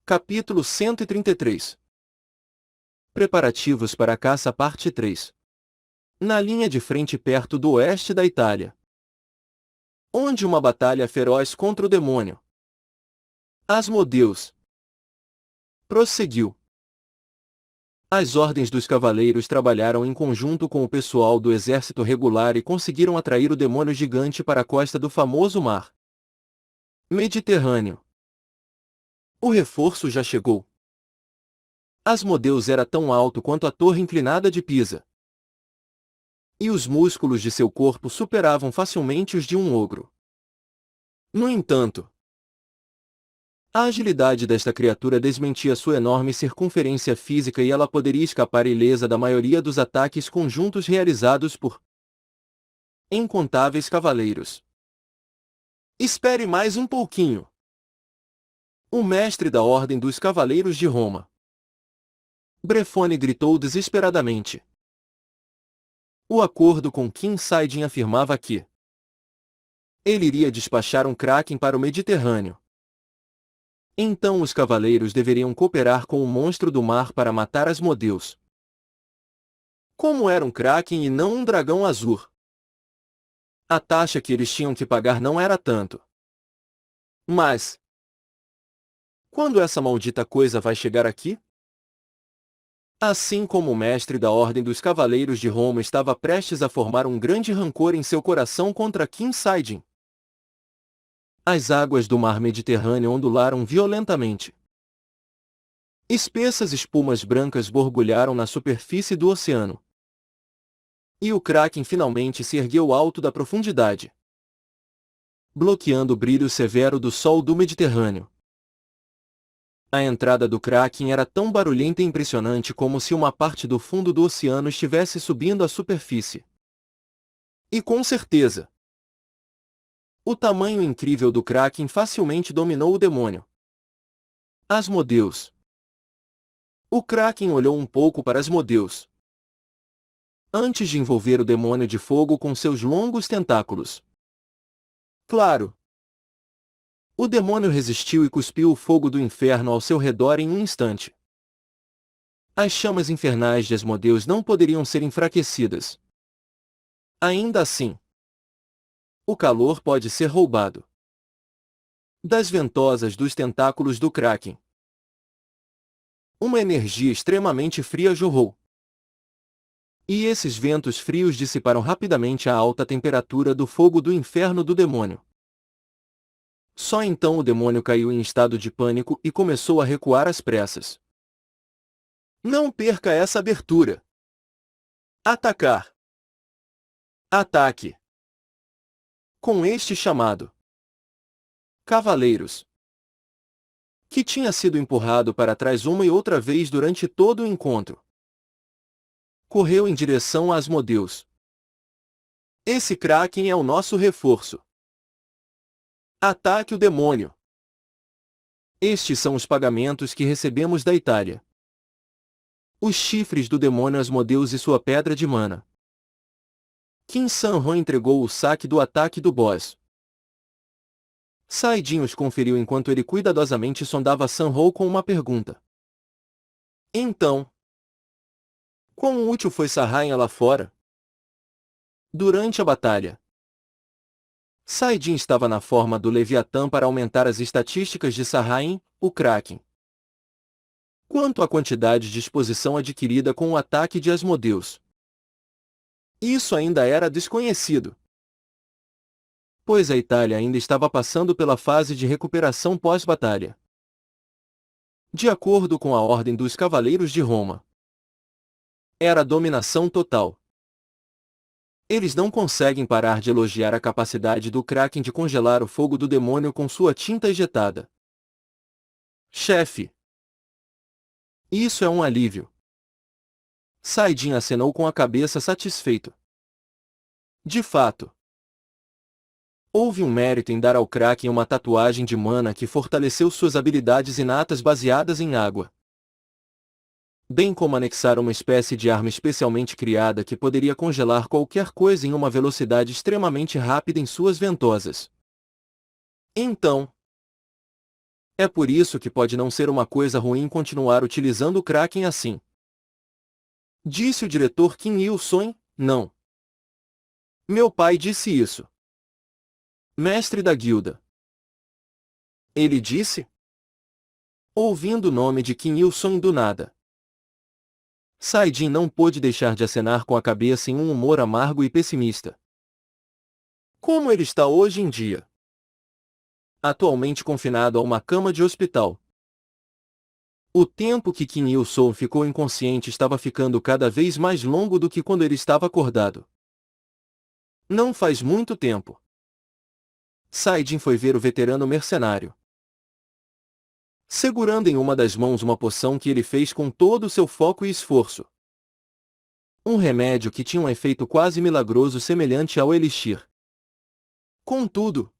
Capítulo 133. Preparativos para a caça parte 3. Na linha de frente perto do oeste da Itália. Onde uma batalha feroz contra o demônio. Asmodeus prosseguiu. As ordens dos cavaleiros trabalharam em conjunto com o pessoal do exército regular e conseguiram atrair o demônio gigante para a costa do famoso mar Mediterrâneo. O reforço já chegou. Asmodeus era tão alto quanto a torre inclinada de Pisa. E os músculos de seu corpo superavam facilmente os de um ogro. No entanto, a agilidade desta criatura desmentia sua enorme circunferência física e ela poderia escapar ilesa da maioria dos ataques conjuntos realizados por incontáveis cavaleiros. Espere mais um pouquinho. O mestre da Ordem dos Cavaleiros de Roma, Brefone, gritou desesperadamente. O acordo com King Saidin afirmava que ele iria despachar um Kraken para o Mediterrâneo. Então os cavaleiros deveriam cooperar com o monstro do mar para matar Asmodeus. Como era um Kraken e não um dragão azul, a taxa que eles tinham que pagar não era tanto. Mas quando essa maldita coisa vai chegar aqui? Assim como o mestre da Ordem dos Cavaleiros de Roma estava prestes a formar um grande rancor em seu coração contra King Saidin, as águas do mar Mediterrâneo ondularam violentamente. Espessas espumas brancas borbulharam na superfície do oceano. E o Kraken finalmente se ergueu alto da profundidade, bloqueando o brilho severo do sol do Mediterrâneo. A entrada do Kraken era tão barulhenta e impressionante como se uma parte do fundo do oceano estivesse subindo à superfície. E com certeza, o tamanho incrível do Kraken facilmente dominou o demônio. Asmodeus. O Kraken olhou um pouco para Asmodeus, antes de envolver o demônio de fogo com seus longos tentáculos. Claro! O demônio resistiu e cuspiu o fogo do inferno ao seu redor em um instante. As chamas infernais de Asmodeus não poderiam ser enfraquecidas. Ainda assim, o calor pode ser roubado das ventosas dos tentáculos do Kraken. Uma energia extremamente fria jorrou. E esses ventos frios dissiparam rapidamente a alta temperatura do fogo do inferno do demônio. Só então o demônio caiu em estado de pânico e começou a recuar às pressas. Não perca essa abertura! Atacar! Ataque! Com este chamado, cavaleiros, que tinha sido empurrado para trás uma e outra vez durante todo o encontro, correu em direção a Asmodeus. Esse Kraken é o nosso reforço. Ataque o demônio! Estes são os pagamentos que recebemos da Itália. Os chifres do demônio Asmodeus e sua pedra de mana. King Sanhō entregou o saque do ataque do boss. Saidin os conferiu enquanto ele cuidadosamente sondava Sanhō com uma pergunta. Então, quão útil foi Sarrain lá fora? Durante a batalha, Saidin estava na forma do Leviatã para aumentar as estatísticas de Sarrain, o Kraken. Quanto à quantidade de exposição adquirida com o ataque de Asmodeus, isso ainda era desconhecido, pois a Itália ainda estava passando pela fase de recuperação pós-batalha. De acordo com a Ordem dos Cavaleiros de Roma, era dominação total. Eles não conseguem parar de elogiar a capacidade do Kraken de congelar o fogo do demônio com sua tinta ejetada. Chefe! Isso é um alívio. Saidin acenou com a cabeça satisfeito. De fato, houve um mérito em dar ao Kraken uma tatuagem de mana que fortaleceu suas habilidades inatas baseadas em água, bem como anexar uma espécie de arma especialmente criada que poderia congelar qualquer coisa em uma velocidade extremamente rápida em suas ventosas. Então, É por isso que pode não ser uma coisa ruim continuar utilizando o Kraken assim. Disse o diretor Kim Il-sung, não. Meu pai disse isso. Mestre da guilda. Ele disse? Ouvindo o nome de Kim Il-sung do nada. Saidin não pôde deixar de acenar com a cabeça em um humor amargo e pessimista. Como ele está hoje em dia? Atualmente confinado a uma cama de hospital. O tempo que Kim Il-sung ficou inconsciente estava ficando cada vez mais longo do que quando ele estava acordado. Não faz muito tempo. Saidin foi ver o veterano mercenário. Segurando em uma das mãos uma poção que ele fez com todo o seu foco e esforço. Um remédio que tinha um efeito quase milagroso semelhante ao elixir. Contudo,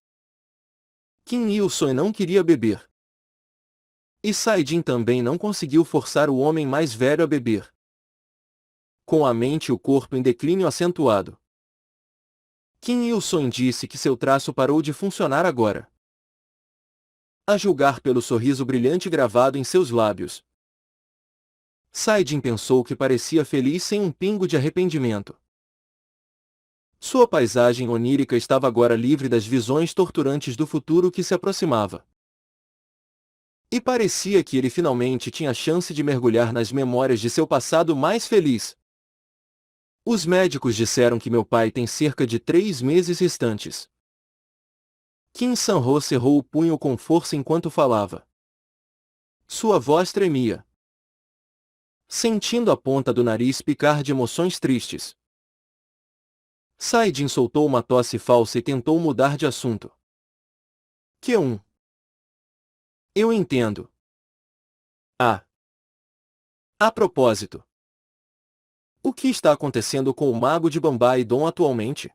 Kim Il-sung não queria beber. E Saidin também não conseguiu forçar o homem mais velho a beber. Com a mente e o corpo em declínio acentuado. Kim Il-sung disse que seu traço parou de funcionar agora. A julgar pelo sorriso brilhante gravado em seus lábios. Saidin pensou que parecia feliz sem um pingo de arrependimento. Sua paisagem onírica estava agora livre das visões torturantes do futuro que se aproximava. E parecia que ele finalmente tinha a chance de mergulhar nas memórias de seu passado mais feliz. Os médicos disseram que meu pai tem cerca de 3 meses restantes. Kim Sang-ho cerrou o punho com força enquanto falava. Sua voz tremia. Sentindo a ponta do nariz picar de emoções tristes. Saidin soltou uma tosse falsa e tentou mudar de assunto. Q1. Eu entendo. Ah. A propósito. O que está acontecendo com o mago de Bambaidon atualmente?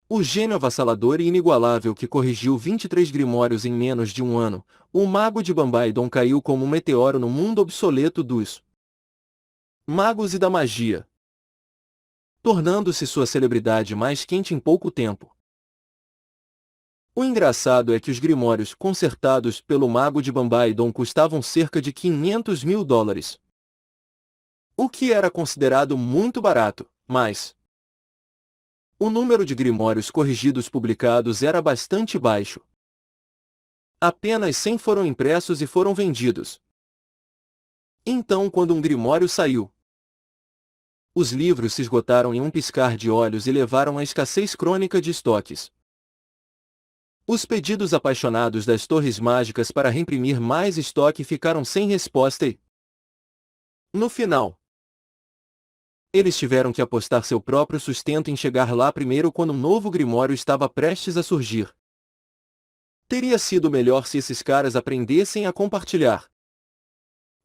O gênio avassalador e inigualável que corrigiu 23 grimórios em menos de um ano, o mago de Bambaidon caiu como um meteoro no mundo obsoleto dos magos e da magia, tornando-se sua celebridade mais quente em pouco tempo. O engraçado é que os grimórios consertados pelo mago de Bambaidon custavam cerca de $500.000. O que era considerado muito barato, mas o número de grimórios corrigidos publicados era bastante baixo. Apenas 100 foram impressos e foram vendidos. Então, quando um grimório saiu, os livros se esgotaram em um piscar de olhos e levaram à escassez crônica de estoques. Os pedidos apaixonados das Torres Mágicas para reimprimir mais estoque ficaram sem resposta e, no final, eles tiveram que apostar seu próprio sustento em chegar lá primeiro quando um novo grimório estava prestes a surgir. Teria sido melhor se esses caras aprendessem a compartilhar.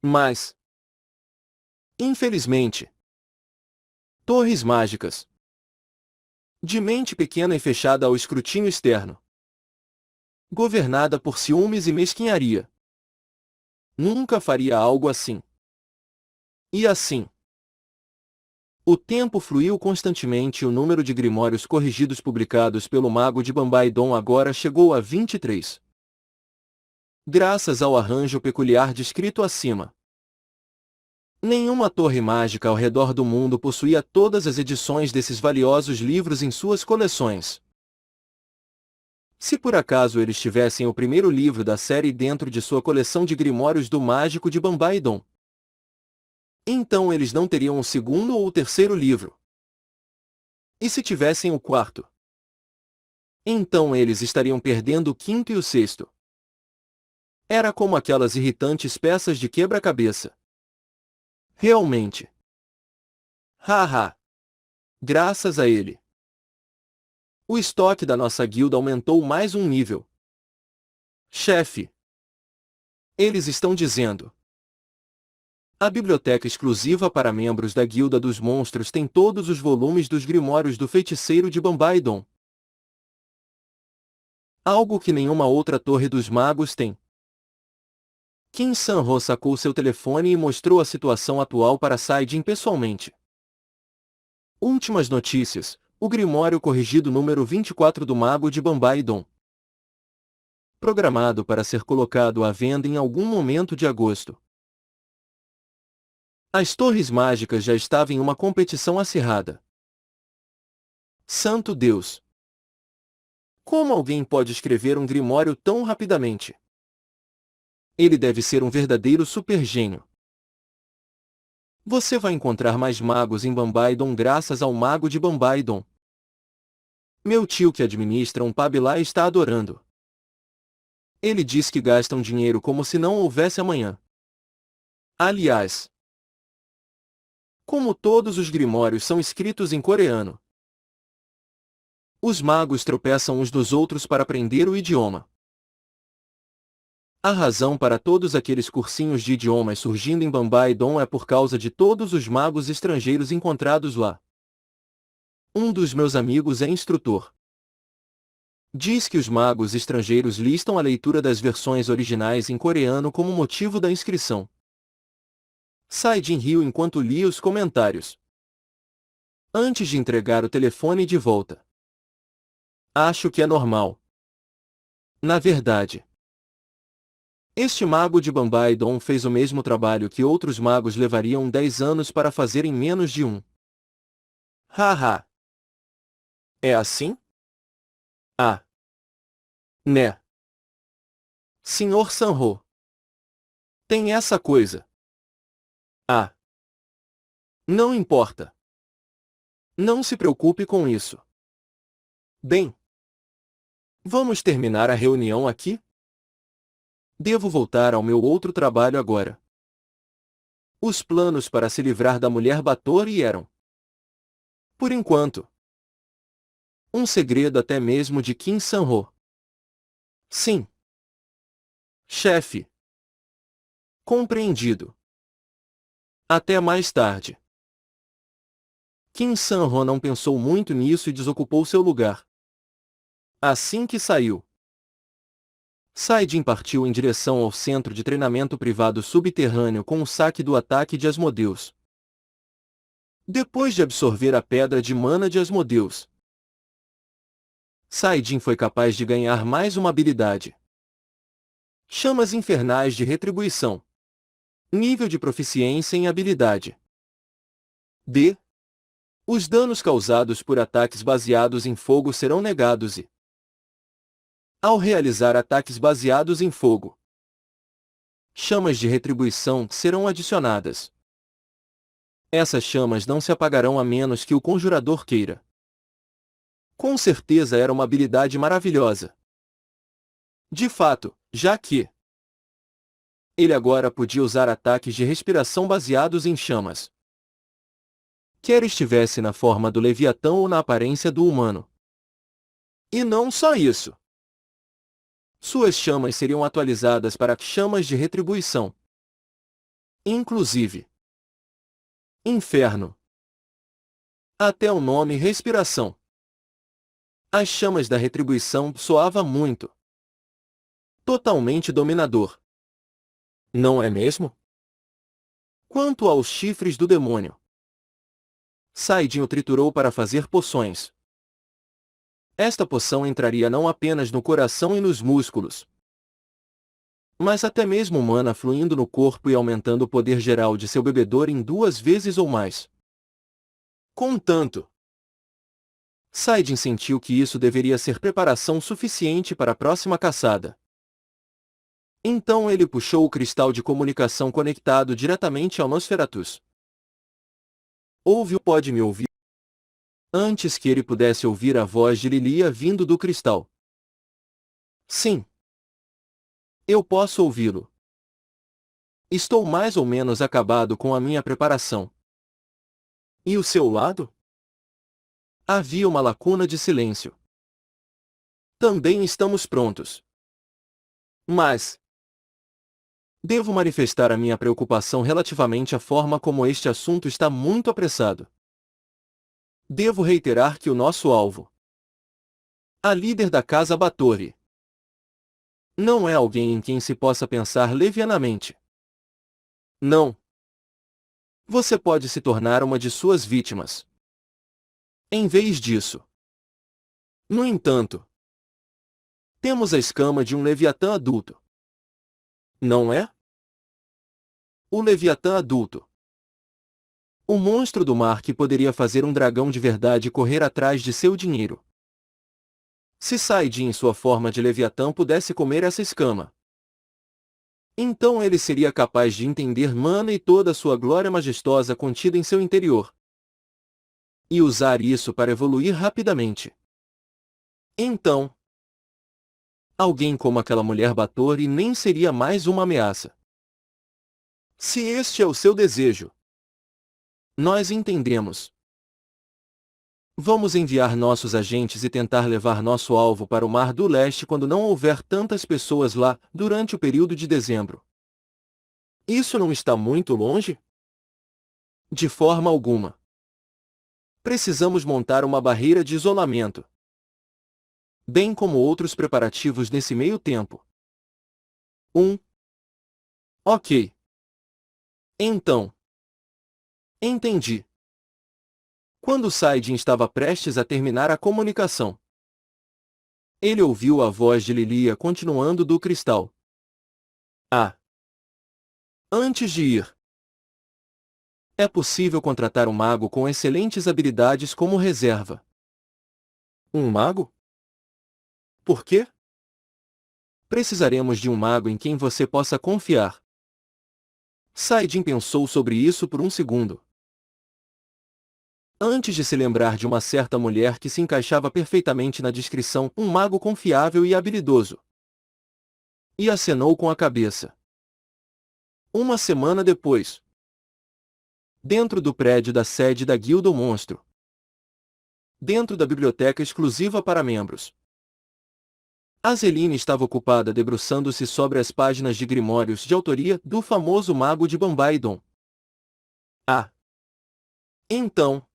Mas, infelizmente, Torres Mágicas, de mente pequena e fechada ao escrutínio externo, governada por ciúmes e mesquinharia, nunca faria algo assim. E assim, o tempo fluiu constantemente e o número de grimórios corrigidos publicados pelo mago de Bambaidon agora chegou a 23. Graças ao arranjo peculiar descrito acima. Nenhuma torre mágica ao redor do mundo possuía todas as edições desses valiosos livros em suas coleções. Se por acaso eles tivessem o primeiro livro da série dentro de sua coleção de grimórios do mágico de Bambaidon, então eles não teriam o segundo ou o terceiro livro. E se tivessem o quarto? Então eles estariam perdendo o quinto e o sexto. Era como aquelas irritantes peças de quebra-cabeça. Realmente. Haha. Graças a ele, o estoque da nossa guilda aumentou mais um nível. Chefe. Eles estão dizendo. A biblioteca exclusiva para membros da Guilda dos Monstros tem todos os volumes dos Grimórios do Feiticeiro de Bambaidon. Algo que nenhuma outra Torre dos Magos tem. Kim Sang-ho sacou seu telefone e mostrou a situação atual para Saidin pessoalmente. Últimas notícias, o Grimório corrigido número 24 do Mago de Bambaidon. programado para ser colocado à venda em algum momento de agosto. As Torres Mágicas já estavam em uma competição acirrada. Santo Deus! Como alguém pode escrever um grimório tão rapidamente? Ele deve ser um verdadeiro supergênio. Você vai encontrar mais magos em Bambaidon graças ao mago de Bambaidon. Meu tio que administra um pub lá está adorando. Ele diz que gastam dinheiro como se não houvesse amanhã. Aliás, como todos os grimórios são escritos em coreano, os magos tropeçam uns dos outros para aprender o idioma. A razão para todos aqueles cursinhos de idiomas surgindo em Bambaidon é por causa de todos os magos estrangeiros encontrados lá. Um dos meus amigos é instrutor. Diz que os magos estrangeiros listam a leitura das versões originais em coreano como motivo da inscrição. Saidin riu enquanto lia os comentários. Antes de entregar o telefone de volta. Acho que é normal. Na verdade, este mago de Bambaidon fez o mesmo trabalho que outros magos levariam 10 anos para fazer em menos de um. Haha. É assim? Ah. Né. Senhor Sanho. Tem essa coisa. Ah. Não importa. Não se preocupe com isso. Bem. Vamos terminar a reunião aqui? Devo voltar ao meu outro trabalho agora. Os planos para se livrar da mulher Batory eram, por enquanto, um segredo até mesmo de Kim San-ho. Sim. Chefe. Compreendido. Até mais tarde. Kim San-ho não pensou muito nisso e desocupou seu lugar. Assim que saiu, Saidin partiu em direção ao centro de treinamento privado subterrâneo com o saque do ataque de Asmodeus. Depois de absorver a pedra de mana de Asmodeus, Saidin foi capaz de ganhar mais uma habilidade. Chamas Infernais de Retribuição. Nível de proficiência em habilidade D. Os danos causados por ataques baseados em fogo serão negados e, ao realizar ataques baseados em fogo, chamas de retribuição serão adicionadas. Essas chamas não se apagarão a menos que o conjurador queira. Com certeza era uma habilidade maravilhosa. De fato, já que ele agora podia usar ataques de respiração baseados em chamas. Quer estivesse na forma do Leviatã ou na aparência do humano. E não só isso. Suas chamas seriam atualizadas para chamas de retribuição. Inclusive, inferno. Até o nome respiração. As chamas da retribuição soava muito. Totalmente dominador. Não é mesmo? Quanto aos chifres do demônio, Saidin o triturou para fazer poções. Esta poção entraria não apenas no coração e nos músculos, mas até mesmo mana fluindo no corpo e aumentando o poder geral de seu bebedor em 2 vezes ou mais. Contanto, Saidin sentiu que isso deveria ser preparação suficiente para a próxima caçada. Então ele puxou o cristal de comunicação conectado diretamente ao Nosferatus. Pode me ouvir? Antes que ele pudesse ouvir a voz de Lilia vindo do cristal. Sim. Eu posso ouvi-lo. Estou mais ou menos acabado com a minha preparação. E o seu lado? Havia uma lacuna de silêncio. Também estamos prontos. Mas devo manifestar a minha preocupação relativamente à forma como este assunto está muito apressado. Devo reiterar que o nosso alvo, a líder da casa Batory, não é alguém em quem se possa pensar levianamente. Não. Você pode se tornar uma de suas vítimas. Em vez disso. No entanto, Temos a escama de um Leviatã adulto. Não é? O Leviatã adulto. O monstro do mar que poderia fazer um dragão de verdade correr atrás de seu dinheiro. Se Saidin em sua forma de Leviatã pudesse comer essa escama, então ele seria capaz de entender Mana e toda a sua glória majestosa contida em seu interior. E usar isso para evoluir rapidamente. Então, alguém como aquela mulher Batory nem seria mais uma ameaça. Se este é o seu desejo, nós entendemos. Vamos enviar nossos agentes e tentar levar nosso alvo para o Mar do Leste quando não houver tantas pessoas lá, durante o período de dezembro. Isso não está muito longe? De forma alguma. Precisamos montar uma barreira de isolamento, bem como outros preparativos nesse meio tempo. Ok. Então. Entendi. Quando Saidin estava prestes a terminar a comunicação, ele ouviu a voz de Lilia continuando do cristal. Ah. Antes de ir, é possível contratar um mago com excelentes habilidades como reserva. Um mago? Por quê? Precisaremos de um mago em quem você possa confiar. Saidin pensou sobre isso por um segundo, antes de se lembrar de uma certa mulher que se encaixava perfeitamente na descrição, um mago confiável e habilidoso. E acenou com a cabeça. Uma semana depois, dentro do prédio da sede da Guilda Monstro, dentro da biblioteca exclusiva para membros, Azeline estava ocupada debruçando-se sobre as páginas de grimórios de autoria do famoso mago de Bambaidon. Ah! Então,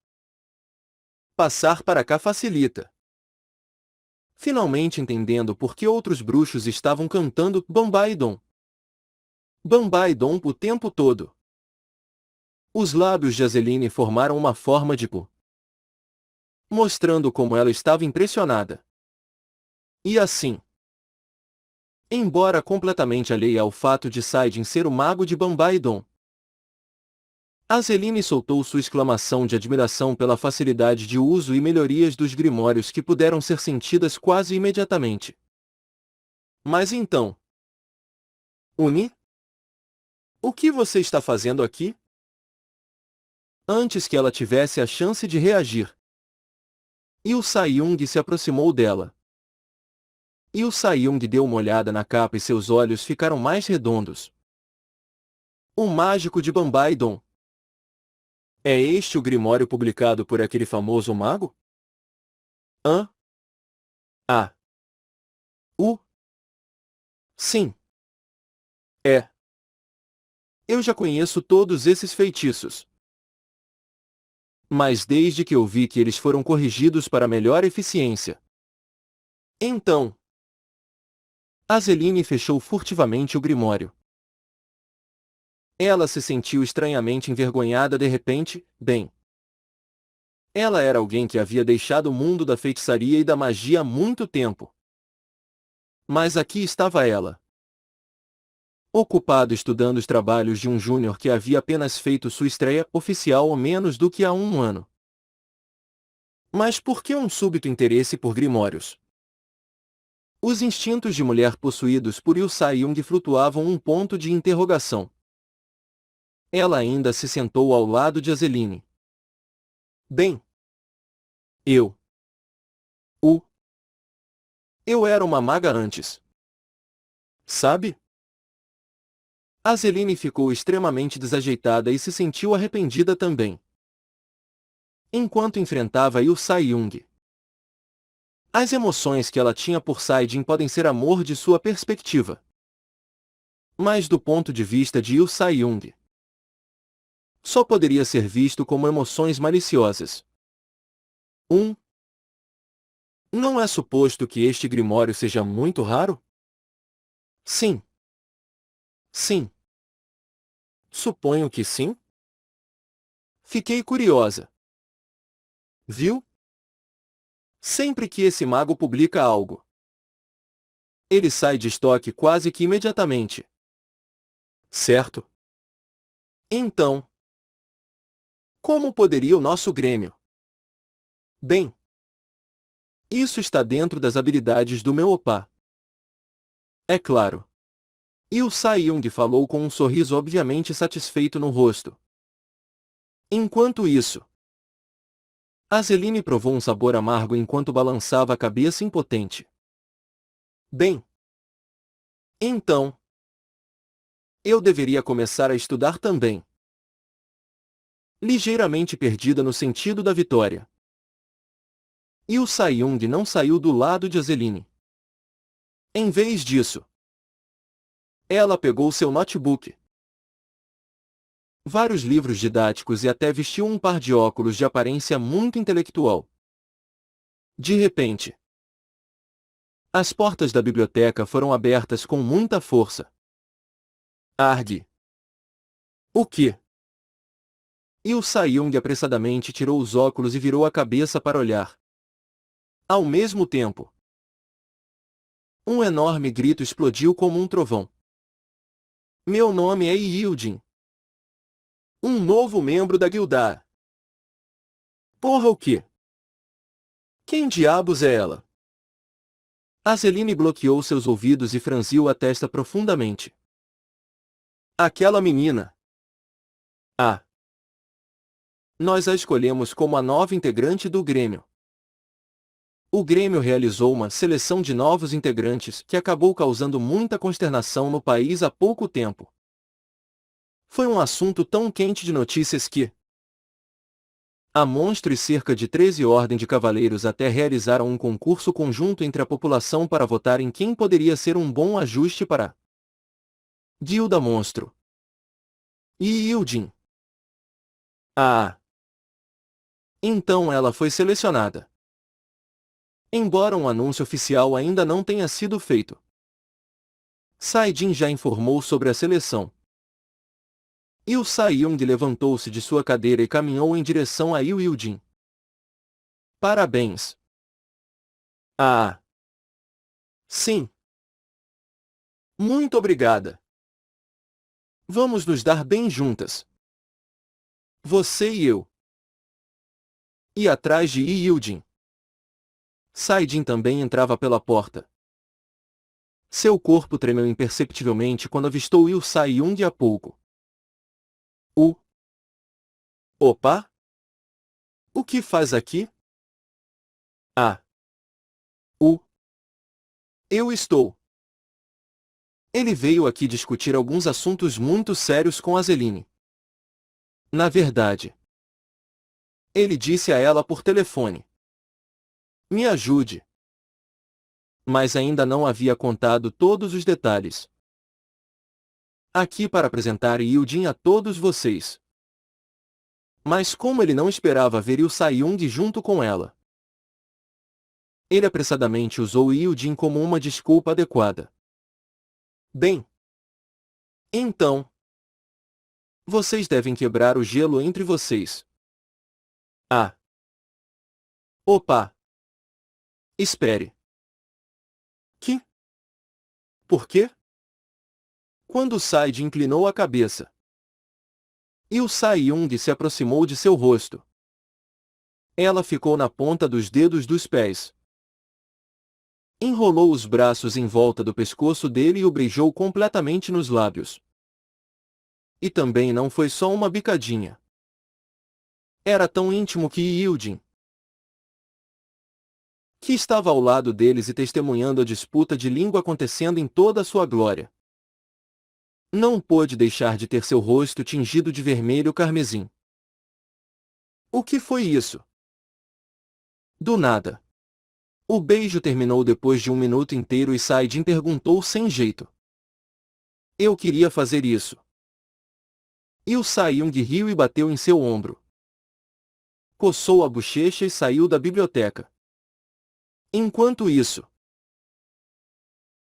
passar para cá facilita. Finalmente entendendo por que outros bruxos estavam cantando Bambaidon. Bambaidon o tempo todo. Os lábios de Azeline formaram uma forma de P, mostrando como ela estava impressionada. E assim, embora completamente alheia ao fato de Saidin ser o mago de Bambaidon, Azeline soltou sua exclamação de admiração pela facilidade de uso e melhorias dos grimórios que puderam ser sentidas quase imediatamente. Mas então, Uni? O que você está fazendo aqui? Antes que ela tivesse a chance de reagir, Yu Saiyung se aproximou dela. Yu Saiyung deu uma olhada na capa e seus olhos ficaram mais redondos. O mágico de Bambaidon. É este o grimório publicado por aquele famoso mago? Hã? Ah. Sim. É. Eu já conheço todos esses feitiços. Mas desde que eu vi que eles foram corrigidos para melhor eficiência. Então, Azeline fechou furtivamente o grimório. Ela se sentiu estranhamente envergonhada de repente, bem. Ela era alguém que havia deixado o mundo da feitiçaria e da magia há muito tempo. Mas aqui estava ela, ocupado estudando os trabalhos de um júnior que havia apenas feito sua estreia oficial há menos do que há um ano. Mas por que um súbito interesse por grimórios? Os instintos de mulher possuídos por Yu Saiyung flutuavam um ponto de interrogação. Ela ainda se sentou ao lado de Azeline. Bem, eu. O. Eu era uma maga antes. Sabe? Azeline ficou extremamente desajeitada e se sentiu arrependida também. Enquanto enfrentava Yu Saiyung, as emoções que ela tinha por Saidin podem ser amor de sua perspectiva. Mas do ponto de vista de Yu Saiyung, só poderia ser visto como emoções maliciosas. Não é suposto que este grimório seja muito raro? Sim. Sim. Suponho que sim. Fiquei curiosa. Viu? Sempre que esse mago publica algo, Ele sai de estoque quase que imediatamente. Certo? Então, como poderia o nosso Grêmio? Bem, isso está dentro das habilidades do meu opá. É claro. Yu Sai-Young falou com um sorriso obviamente satisfeito no rosto. Enquanto isso, Azeline provou um sabor amargo enquanto balançava a cabeça impotente. Bem, então, eu deveria começar a estudar também. Ligeiramente perdida no sentido da vitória. Yu Sai-Young não saiu do lado de Azeline. Em vez disso, ela pegou seu notebook, vários livros didáticos e até vestiu um par de óculos de aparência muito intelectual. De repente, as portas da biblioteca foram abertas com muita força. Argue! O quê? Yu Sai-Young apressadamente tirou os óculos e virou a cabeça para olhar. Ao mesmo tempo, um enorme grito explodiu como um trovão. Meu nome é Yildin. Um novo membro da guilda. Porra o quê? Quem diabos é ela? Azeline bloqueou seus ouvidos e franziu a testa profundamente. Aquela menina. Ah! Nós a escolhemos como a nova integrante do Grêmio. O Grêmio realizou uma seleção de novos integrantes que acabou causando muita consternação no país há pouco tempo. Foi um assunto tão quente de notícias que a Monstro e cerca de 13 ordens de cavaleiros até realizaram um concurso conjunto entre a população para votar em quem poderia ser um bom ajuste para a Guilda Monstro. E Yildin. Ah! Então ela foi selecionada. Embora um anúncio oficial ainda não tenha sido feito. Sai-Jin já informou sobre a seleção. Yu Sai-Young levantou-se de sua cadeira e caminhou em direção a Yu Yildin. Parabéns! Ah! Sim! Muito obrigada! Vamos nos dar bem juntas. Você e eu. E atrás de Yi Yildin. Sai-Jin também entrava pela porta. Seu corpo tremeu imperceptivelmente quando avistou Yu Sai-Young há pouco. Opa! O que faz aqui? Ah! Eu estou. Ele veio aqui discutir alguns assuntos muito sérios com Azeline. Na verdade, ele disse a ela por telefone. Me ajude. Mas ainda não havia contado todos os detalhes. Aqui para apresentar Yildin a todos vocês. Mas como ele não esperava ver Yu Sai-Young junto com ela, ele apressadamente usou Yildin como uma desculpa adequada. Bem, então, vocês devem quebrar o gelo entre vocês. Ah! Opa! Espere. Que? Por quê? Quando Said inclinou a cabeça, Yu Sai-Young se aproximou de seu rosto. Ela ficou na ponta dos dedos dos pés. Enrolou os braços em volta do pescoço dele e o beijou completamente nos lábios. E também não foi só uma bicadinha. Era tão íntimo que Yildin, que estava ao lado deles e testemunhando a disputa de língua acontecendo em toda a sua glória, não pôde deixar de ter seu rosto tingido de vermelho carmesim. O que foi isso? Do nada. O beijo terminou depois de 1 minuto inteiro e Saidin perguntou sem jeito. Eu queria fazer isso. Yu Sai-Young riu e bateu em seu ombro. Coçou a bochecha e saiu da biblioteca. Enquanto isso,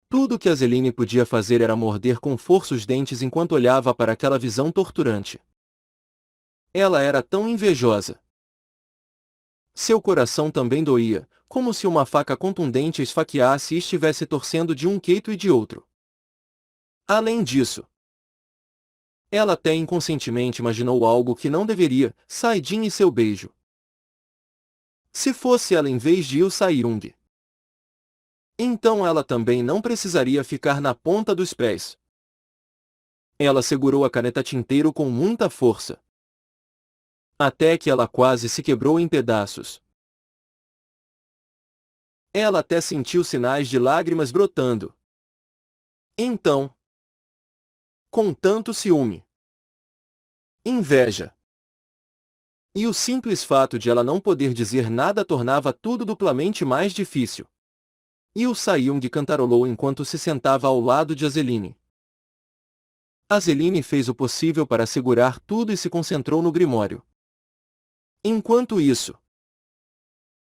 tudo que Azeline podia fazer era morder com força os dentes enquanto olhava para aquela visão torturante. Ela era tão invejosa. Seu coração também doía, como se uma faca contundente a esfaqueasse e estivesse torcendo de um queito e de outro. Além disso, ela até inconscientemente imaginou algo que não deveria, Saidin e seu beijo. Se fosse ela em vez de Yu Saiyung, então ela também não precisaria ficar na ponta dos pés. Ela segurou a caneta tinteiro com muita força, até que ela quase se quebrou em pedaços. Ela até sentiu sinais de lágrimas brotando. Então, com tanto ciúme, inveja e o simples fato de ela não poder dizer nada tornava tudo duplamente mais difícil. Yu Saiyung cantarolou enquanto se sentava ao lado de Azeline. Azeline fez o possível para segurar tudo e se concentrou no grimório. Enquanto isso,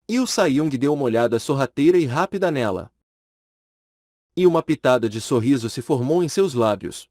Yu Saiyung deu uma olhada sorrateira e rápida nela. E uma pitada de sorriso se formou em seus lábios.